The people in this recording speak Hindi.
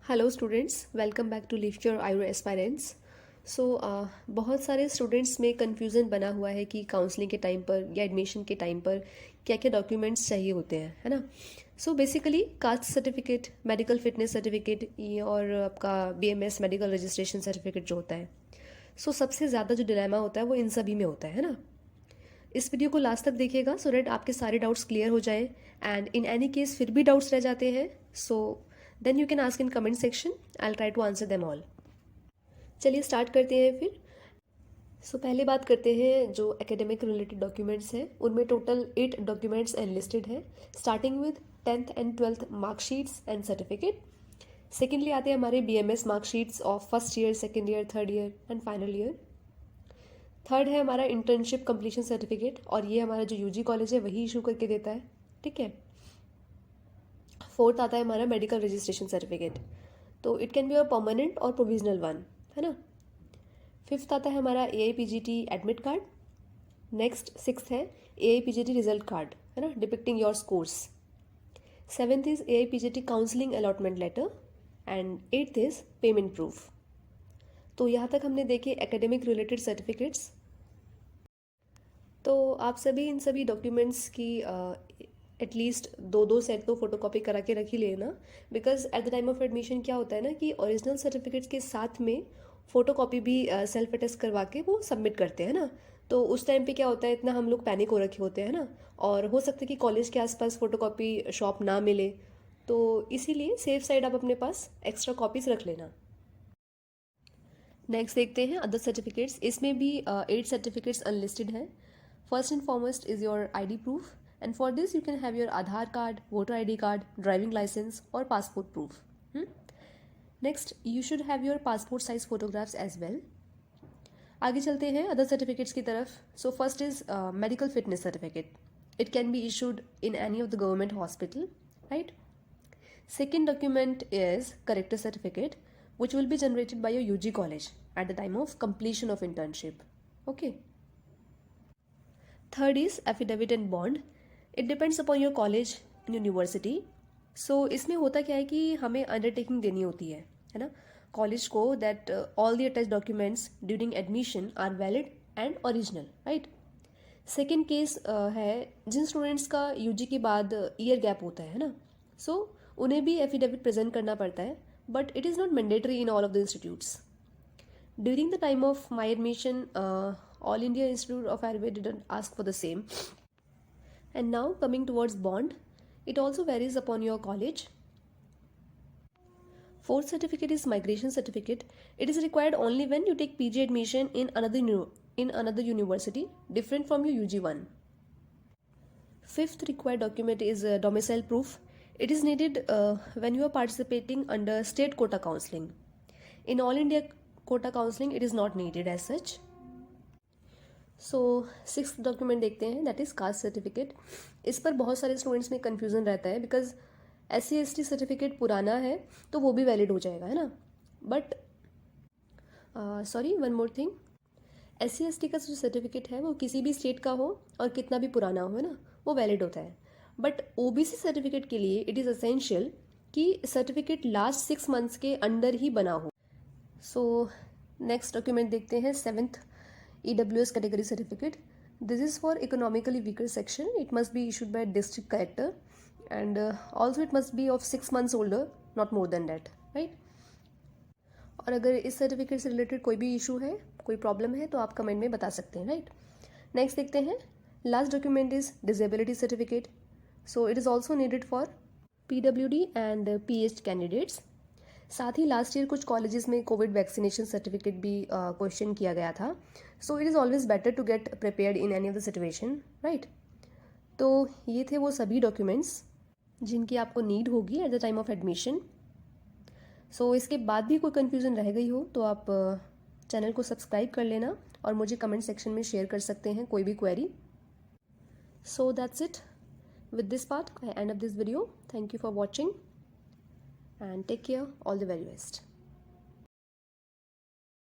Hello students, welcome back to lift your eyebrow aspirants. So बहुत सारे स्टूडेंट्स में कन्फ्यूज़न बना हुआ है कि काउंसलिंग के टाइम पर या एडमिशन के टाइम पर क्या क्या डॉक्यूमेंट्स चाहिए होते हैं, है ना। So basically caste certificate, medical fitness certificate और आपका बीएमएस मेडिकल रजिस्ट्रेशन सर्टिफिकेट जो होता है। सो सबसे ज़्यादा जो डिलेमा होता है वो इन सभी में होता है ना। इस वीडियो को लास्ट तक देखिएगा सो डेट आपके सारे डाउट्स क्लियर हो जाएं। एंड इन एनी केस फिर भी डाउट्स रह जाते हैं so then you can ask in comment section, I will try to answer them all. चलिए स्टार्ट करते हैं फिर। सो पहले बात करते हैं जो एकेडमिक रिलेटेड डॉक्यूमेंट्स हैं, उनमें टोटल 8 डॉक्यूमेंट्स एनलिस्टेड हैं, starting with 10th and 12th marksheets and certificate. Secondly आते हैं हमारे BMS marksheets of first year, second year, third year and final year. Third है हमारा इंटर्नशिप कंप्लीशन सर्टिफिकेट, और ये हमारा जो यूजी कॉलेज है वही इशू करके देता है, ठीक है। फोर्थ आता है हमारा मेडिकल रजिस्ट्रेशन सर्टिफिकेट, तो it can be a permanent और प्रोविजनल वन, है ना। फिफ्थ आता है हमारा AIPGT admit card. Next sixth है AIPGT रिजल्ट कार्ड, है ना, depicting your scores. Seventh is AIPGT counselling allotment letter and eighth is payment proof. तो यहाँ तक हमने देखे एकेडमिक रिलेटेड सर्टिफिकेट्स। तो आप सभी इन सभी डॉक्यूमेंट्स की एटलीस्ट दो सेट तो फोटोकॉपी करा के रख ही लेना, because at the time of admission क्या होता है ना कि ओरिजिनल सर्टिफिकेट्स के साथ में फ़ोटोकॉपी भी सेल्फ अटेस्ट करवा के वो सबमिट करते हैं ना। तो उस टाइम पे क्या होता है, इतना हम लोग पैनिक हो रखे होते हैं ना, और हो सकता है कि कॉलेज के आसपास फ़ोटोकॉपी शॉप ना मिले, तो इसीलिए सेफ साइड आप अपने पास एक्स्ट्रा कॉपीज़ रख लेना। नेक्स्ट देखते हैं अदर सर्टिफिकेट्स। इसमें भी 8 सर्टिफिकेट्स अनलिस्टेड हैं। First and foremost is your ID proof, and for this you can have your Aadhaar card, voter ID card, driving license और passport proof. Next you should have your passport size photographs as well. आगे चलते हैं अदर सर्टिफिकेट्स की तरफ। So first is medical fitness certificate, it can be issued in any of the government hospital, right. Second document is character certificate, which will be generated by your UG college at the time of completion of internship. Okay. Third is affidavit and bond. It depends upon your college and university. So इसमें होता क्या है कि हमें अंडरटेकिंग देनी होती है ना, कॉलेज को, that all the attached documents during admission are valid and original, right. Second case है जिन स्टूडेंट्स का यूजी के बाद ईयर गैप होता है ना, सो उन्हें भी एफिडेविट प्रेजेंट करना पड़ता है, but it is not mandatory in all of the institutes. During the time of my admission all India institute of Ayurveda didn't ask for the same. And now coming towards bond, it also varies upon your college. Fourth certificate is migration certificate. It is required only when you take PG admission in another university different from your UG one. Fifth required document is domicile proof. It is needed when you are participating under state quota counseling. In all India quota counseling, it is not needed as such. So sixth document देखते हैं, दैट इज़ कास्ट सर्टिफिकेट। इस पर बहुत सारे स्टूडेंट्स में कन्फ्यूज़न रहता है, बिकॉज SC/ST सर्टिफिकेट पुराना है तो वो भी वैलिड हो जाएगा, है ना। But sorry, one more thing, SC/ST का जो सर्टिफिकेट है वो किसी भी स्टेट का हो और कितना भी पुराना हो, है ना, वो वैलिड होता है। बट OBC सर्टिफिकेट के लिए इट इज़ असेंशियल कि सर्टिफिकेट लास्ट 6 मंथ्स के अंडर ही बना हो। सो नेक्स्ट डॉक्यूमेंट देखते हैं, seventh EWS category certificate. This is for economically weaker section. It must be issued by district collector, and also it must be of 6 months older, not more than that, right? और अगर इस सर्टिफिकेट से रिलेटेड कोई भी इशू है, कोई प्रॉब्लम है, तो आप कमेंट में बता सकते हैं, राइट। नेक्स्ट देखते हैं, last document is disability certificate. So it is also needed for PWD and PH candidates. साथ ही लास्ट ईयर कुछ कॉलेजेस में कोविड वैक्सीनेशन सर्टिफिकेट भी क्वेश्चन किया गया था। So it is always better to get prepared in any of the situation, right. तो ये थे वो सभी डॉक्यूमेंट्स जिनकी आपको नीड होगी at the time of admission. So इसके बाद भी कोई कन्फ्यूज़न रह गई हो तो आप चैनल को सब्सक्राइब कर लेना और मुझे कमेंट सेक्शन में शेयर कर सकते हैं कोई भी query. So that's it with this part, I end of this video. Thank you for watching and take care. All the very best.